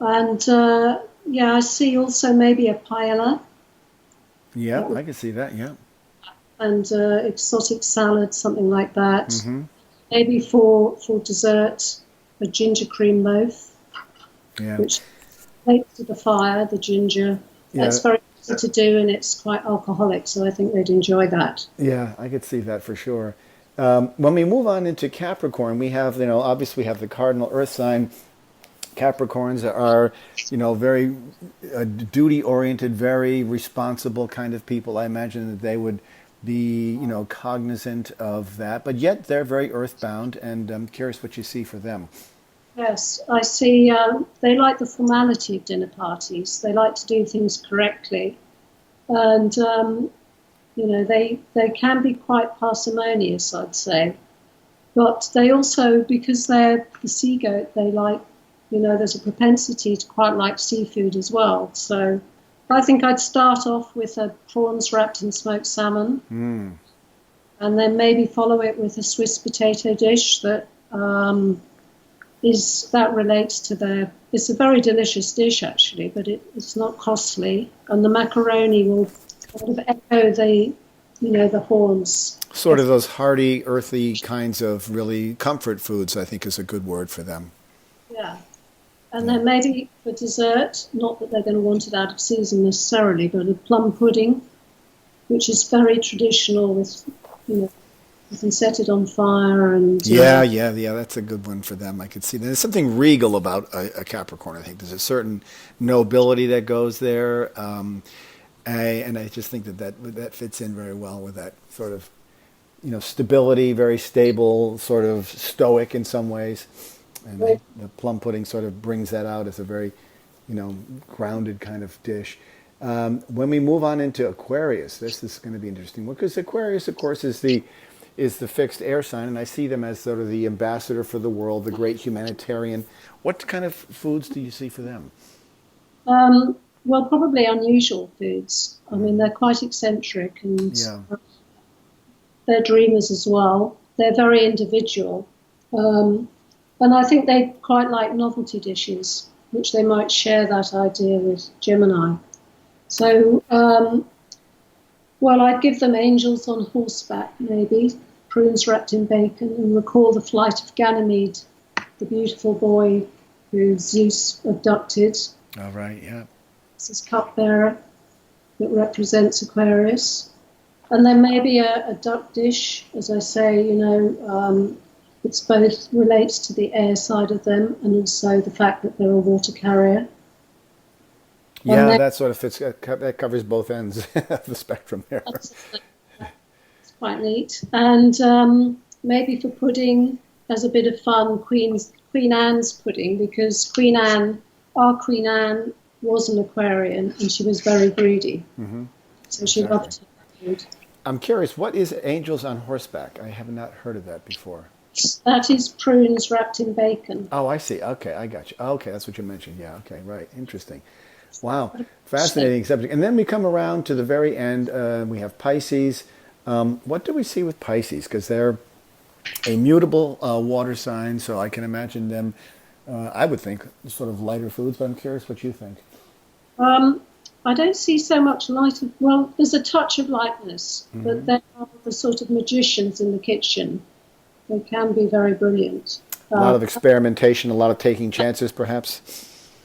I see also maybe a paella. Yeah, I can see that, yeah. And exotic salad, something like that. Mm-hmm. Maybe for dessert, a ginger cream loaf, which relates to the fire, the ginger. Yeah. That's very easy to do, and it's quite alcoholic, so I think they'd enjoy that. Yeah, I could see that for sure. When we move on into Capricorn, we have, obviously we have the cardinal earth sign. Capricorns are, very duty-oriented, very responsible kind of people. I imagine that they would be, cognizant of that, but yet they're very earthbound, and I'm curious what you see for them. Yes, I see. They like the formality of dinner parties. They like to do things correctly, and they can be quite parsimonious, I'd say. But they also, because they're the sea goat, they like, there's a propensity to quite like seafood as well. So I think I'd start off with prawns wrapped in smoked salmon, and then maybe follow it with a Swiss potato dish that relates to their. It's a very delicious dish actually, but it's not costly, and the macaroni will sort of echo the horns. Sort of those hearty, earthy kinds of really comfort foods, I think is a good word for them. Yeah. And then maybe for dessert, not that they're going to want it out of season necessarily, but a plum pudding, which is very traditional with, You can set it on fire and Yeah. That's a good one for them. I could see that. There's something regal about a Capricorn. I think there's a certain nobility that goes there, and I just think that fits in very well with that sort of, stability, very stable, sort of stoic in some ways, and the plum pudding sort of brings that out as a very, grounded kind of dish. When we move on into Aquarius, this is going to be interesting because Aquarius, of course, is the fixed air sign, and I see them as sort of the ambassador for the world, the great humanitarian. What kind of foods do you see for them? Well, probably unusual foods. I mean, they're quite eccentric and they're dreamers as well. They're very individual. And I think they quite like novelty dishes, which they might share that idea with Gemini. So, well, I'd give them angels on horseback, maybe, prunes wrapped in bacon, and recall the flight of Ganymede, the beautiful boy who Zeus abducted. All right, yeah. It's his cupbearer that represents Aquarius. And then maybe a duck dish, as I say, it's both relates to the air side of them and also the fact that they're a water carrier. Yeah, that sort of fits. That covers both ends of the spectrum there. It's quite neat. And maybe for pudding, as a bit of fun, Queen Anne's pudding, because our Queen Anne was an Aquarian and she was very greedy. Mm-hmm. So she loved food. I'm curious, what is angels on horseback? I have not heard of that before. That is prunes wrapped in bacon. Oh, I see. Okay, I got you. Okay, that's what you mentioned. Yeah, okay, right. Interesting. Wow, fascinating subject. And then we come around to the very end. We have Pisces. What do we see with Pisces? Because they're a mutable water sign, so I can imagine them, I would think, sort of lighter foods, but I'm curious what you think. I don't see so much light. Well, there's a touch of lightness, but they are the sort of magicians in the kitchen. They can be very brilliant. A lot of experimentation, a lot of taking chances, perhaps.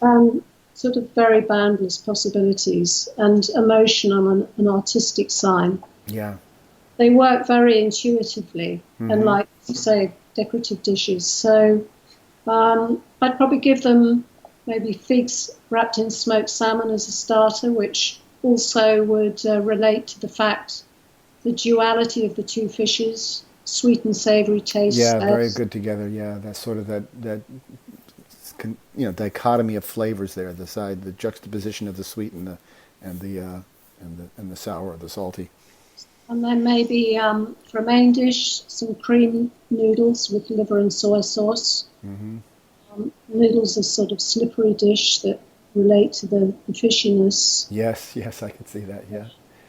Sort of very boundless possibilities, and emotional and artistic sign. Yeah. They work very intuitively and, like you say, decorative dishes. So I'd probably give them maybe figs wrapped in smoked salmon as a starter, which also would relate to the fact, the duality of the two fishes, sweet and savory taste. Yeah, very good together. Yeah, that's sort of that dichotomy of flavors there. The juxtaposition of the sweet and the sour or the salty. And then maybe for a main dish, some cream noodles with liver and soy sauce. Mm-hmm. Noodles are sort of slippery dish that relate to the fishiness. Yes, I can see that, yeah.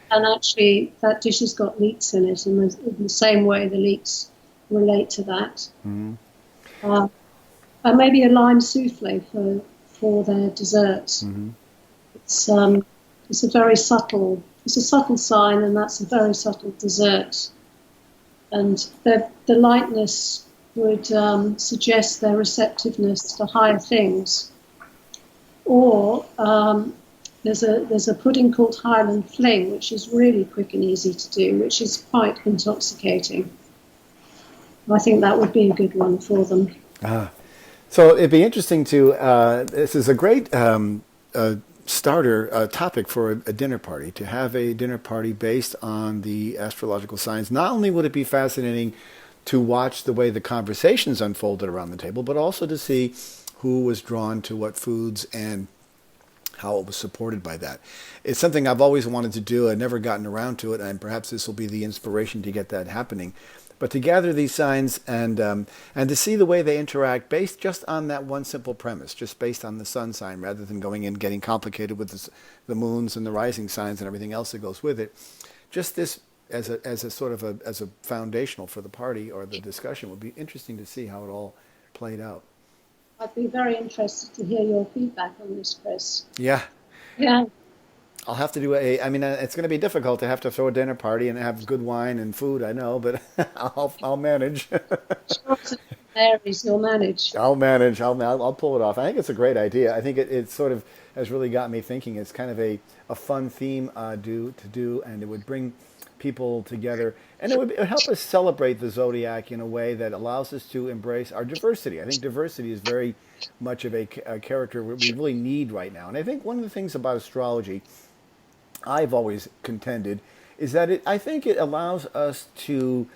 And actually, that dish has got leeks in it, and in the same way the leeks relate to that. Mm-hmm. And maybe a lime souffle for their dessert. Mm-hmm. It's a subtle sign, and that's a very subtle dessert. And the lightness would suggest their receptiveness to higher things. Or there's a pudding called Highland Fling, which is really quick and easy to do, which is quite intoxicating. I think that would be a good one for them. So it'd be interesting to, this is a great starter topic for a dinner party, to have a dinner party based on the astrological signs. Not only would it be fascinating to watch the way the conversations unfolded around the table, but also to see who was drawn to what foods and how it was supported by that. It's something I've always wanted to do. I've never gotten around to it, and perhaps this will be the inspiration to get that happening. But to gather these signs and to see the way they interact based just on that one simple premise, just based on the sun sign, rather than going and getting complicated with the moons and the rising signs and everything else that goes with it. Just this as a sort of as a foundational for the party or the discussion would be interesting to see how it all played out. I'd be very interested to hear your feedback on this, Chris. Yeah. Yeah. I'll have to do it's going to be difficult to have to throw a dinner party and have good wine and food, I know, but I'll manage. Aries, you'll manage. I'll manage. I'll pull it off. I think it's a great idea. I think it sort of has really got me thinking. It's kind of a fun theme to do, and it would bring people together. And it would help us celebrate the zodiac in a way that allows us to embrace our diversity. I think diversity is very much of a character we really need right now. And I think one of the things about astrology I've always contended is that I think it allows us to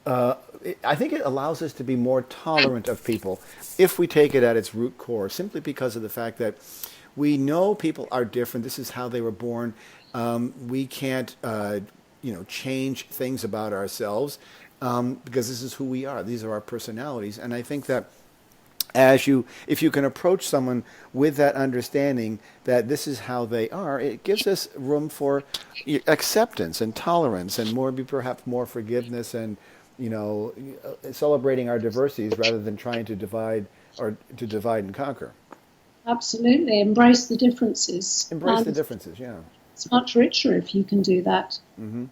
I think it allows us to be more tolerant of people if we take it at its root core, simply because of the fact that we know people are different. This is how they were born. We can't, change things about ourselves because this is who we are. These are our personalities, and I think that if you can approach someone with that understanding that this is how they are, it gives us room for acceptance and tolerance, and perhaps more forgiveness, and celebrating our diversities rather than trying to divide and conquer. Absolutely, embrace the differences. Embrace the differences, yeah. It's much richer if you can do that. Mm-hmm.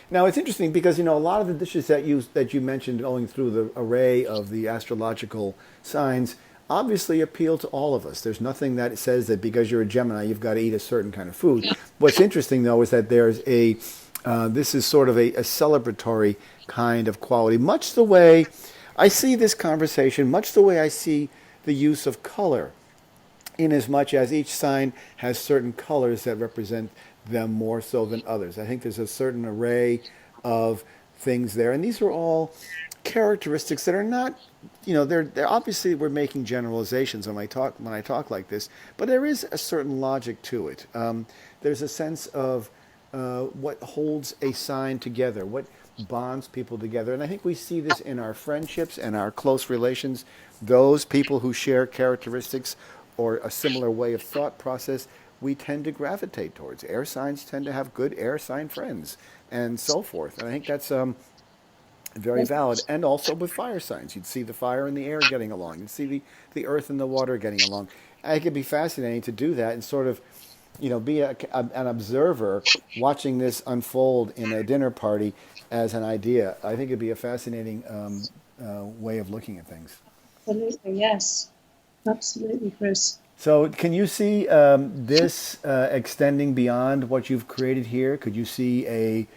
Now it's interesting because a lot of the dishes that you mentioned going through the array of the astrological signs obviously appeal to all of us. There's nothing that says that because you're a Gemini you've got to eat a certain kind of food. What's interesting though is that there's this is sort of a celebratory kind of quality, much the way I see this conversation, much the way I see the use of color, in as much as each sign has certain colors that represent them more so than others. I think there's a certain array of things there, and these are all characteristics that are not, they're obviously we're making generalizations when I talk like this, but there is a certain logic to it. There's a sense of what holds a sign together, what bonds people together, and I think we see this in our friendships and our close relations. Those people who share characteristics or a similar way of thought process, we tend to gravitate towards. Air signs tend to have good air sign friends, and so forth. And I think that's very valid. And also with fire signs, you'd see the fire and the air getting along. You'd see the earth and the water getting along. I think it'd be fascinating to do that and sort of, be an observer watching this unfold in a dinner party as an idea. I think it'd be a fascinating way of looking at things. Absolutely, yes. Absolutely, Chris. So can you see this extending beyond what you've created here? Could you see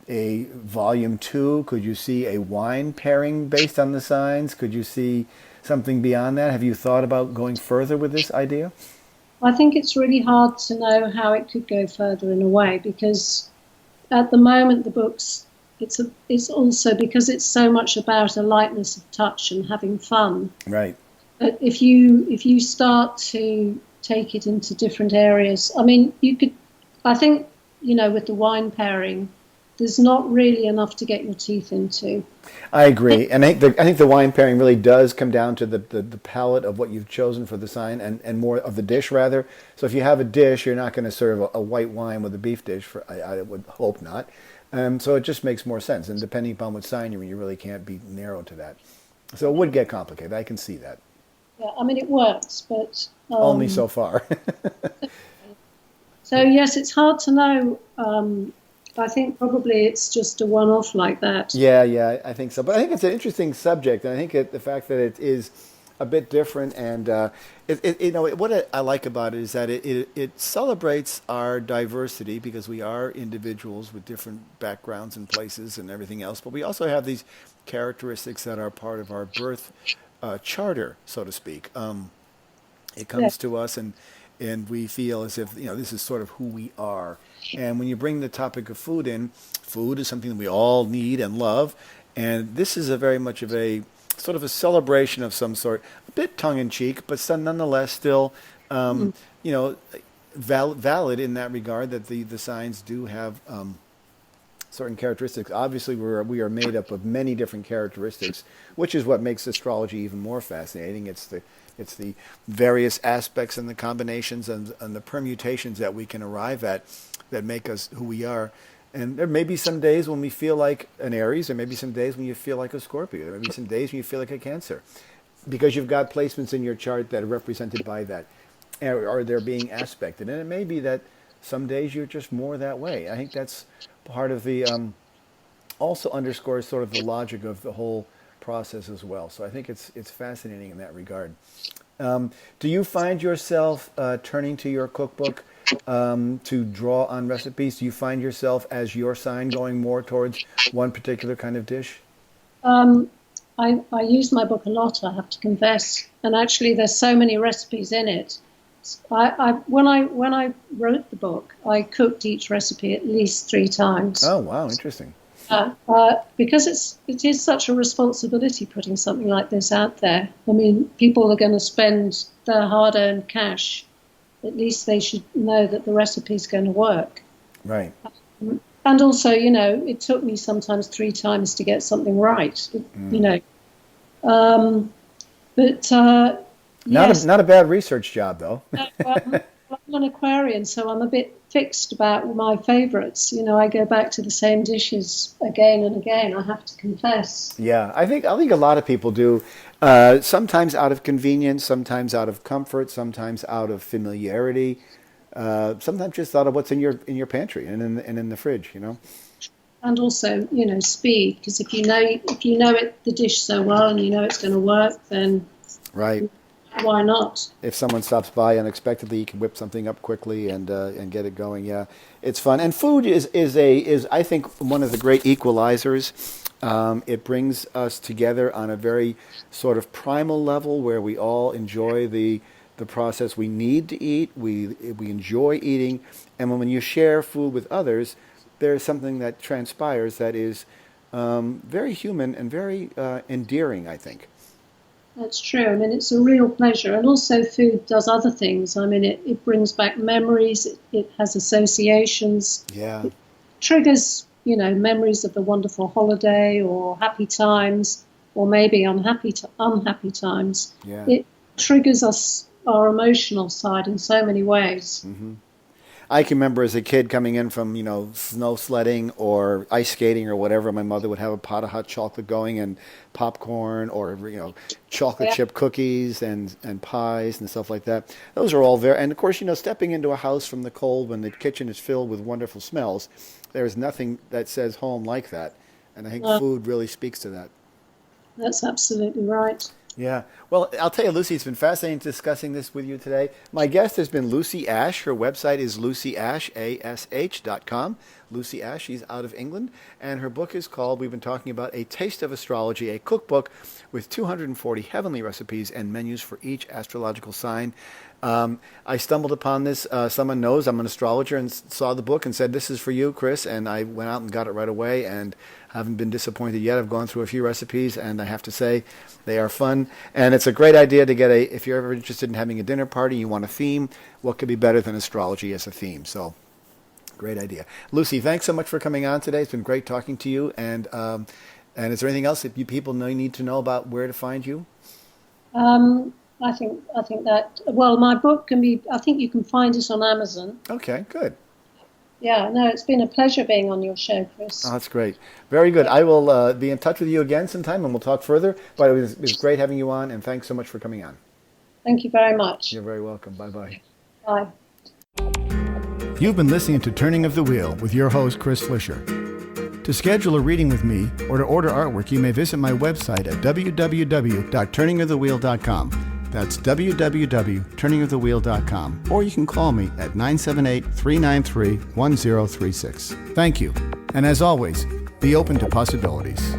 a volume 2? Could you see a wine pairing based on the signs? Could you see something beyond that? Have you thought about going further with this idea? I think it's really hard to know how it could go further in a way, because at the moment the book's it's also because it's so much about a lightness of touch and having fun. Right. But if you start to take it into different areas, I mean, I think, with the wine pairing, there's not really enough to get your teeth into. I agree. And I think the wine pairing really does come down to the palette of what you've chosen for the sign and more of the dish, rather. So if you have a dish, you're not going to serve a white wine with a beef dish. I would hope not. So it just makes more sense. And depending upon what sign you're in, you really can't be narrow to that. So it would get complicated. I can see that. Yeah, I mean, it works, but... only so far. So, yes, it's hard to know. I think probably it's just a one-off like that. Yeah, I think so. But I think it's an interesting subject, and I think the fact that it is a bit different, and what I like about it is that it celebrates our diversity, because we are individuals with different backgrounds and places and everything else, but we also have these characteristics that are part of our birth charter, so to speak. It comes to us, and we feel as if this is sort of who we are. And when you bring the topic of food in, food is something that we all need and love, and this is a very much of a sort of a celebration of some sort, a bit tongue-in-cheek, but nonetheless still, valid in that regard, that the signs do have certain characteristics. Obviously, we are made up of many different characteristics, which is what makes astrology even more fascinating. It's the various aspects and the combinations and the permutations that we can arrive at that make us who we are. And there may be some days when we feel like an Aries. There may be some days when you feel like a Scorpio. There may be some days when you feel like a Cancer, because you've got placements in your chart that are represented by that, or they're being aspected. And it may be that some days you're just more that way. I think that's part of the, also underscores sort of the logic of the whole process as well. So I think it's fascinating in that regard. Do you find yourself turning to your cookbook to draw on recipes? Do you find yourself, as your sign, going more towards one particular kind of dish? I use my book a lot, I have to confess, and actually there's so many recipes in it. When I wrote the book, I cooked each recipe at least 3 times. Oh, wow, interesting. Because it is such a responsibility putting something like this out there. I mean, people are going to spend their hard-earned cash. At least they should know that the recipe is going to work. Right. And also, it took me sometimes 3 times to get something right. Yes. Not a bad research job, though. I'm an Aquarian, so I'm a bit fixed about my favourites. I go back to the same dishes again and again, I have to confess. Yeah, I think a lot of people do. Sometimes out of convenience, sometimes out of comfort, sometimes out of familiarity. Sometimes just out of what's in your pantry and in the fridge, And also, speed, because if you know the dish so well and you know it's going to work, then right. Why not? If someone stops by unexpectedly, you can whip something up quickly and get it going. Yeah, it's fun. And food is I think one of the great equalizers. It brings us together on a very sort of primal level where we all enjoy the process. We need to eat. We enjoy eating, and when you share food with others, there's something that transpires that is very human and very endearing, I think. That's true. I mean, it's a real pleasure. And also food does other things. I mean, it brings back memories. It has associations. Yeah. It triggers, memories of the wonderful holiday or happy times or maybe unhappy times. Yeah. It triggers our emotional side in so many ways. Mm-hmm. I can remember as a kid coming in from, snow sledding or ice skating or whatever. My mother would have a pot of hot chocolate going and popcorn or, chocolate chip cookies and pies and stuff like that. Those are all very, and of course, stepping into a house from the cold when the kitchen is filled with wonderful smells, there's nothing that says home like that. And I think food really speaks to that. That's absolutely right. Yeah. Well, I'll tell you, Lucy, it's been fascinating discussing this with you today. My guest has been Lucy Ash. Her website is lucyash.com. Lucy Ash, she's out of England. And her book is called, we've been talking about, A Taste of Astrology, a cookbook with 240 heavenly recipes and menus for each astrological sign. I stumbled upon this. Someone knows I'm an astrologer and saw the book and said, this is for you, Chris. And I went out and got it right away and haven't been disappointed yet. I've gone through a few recipes and I have to say they are fun. And it's a great idea to get if you're ever interested in having a dinner party, you want a theme, what could be better than astrology as a theme? So great idea. Lucy, thanks so much for coming on today. It's been great talking to you. And is there anything else that you people need to know about where to find you? I think that, my book I think you can find it on Amazon. Okay, good. Yeah, no, it's been a pleasure being on your show, Chris. Oh, that's great. Very good. I will be in touch with you again sometime and we'll talk further. But it was great having you on and thanks so much for coming on. Thank you very much. You're very welcome. Bye-bye. Bye. You've been listening to Turning of the Wheel with your host, Chris Flisher. To schedule a reading with me or to order artwork, you may visit my website at www.turningofthewheel.com. That's www.turningofthewheel.com. Or you can call me at 978-393-1036. Thank you. And as always, be open to possibilities.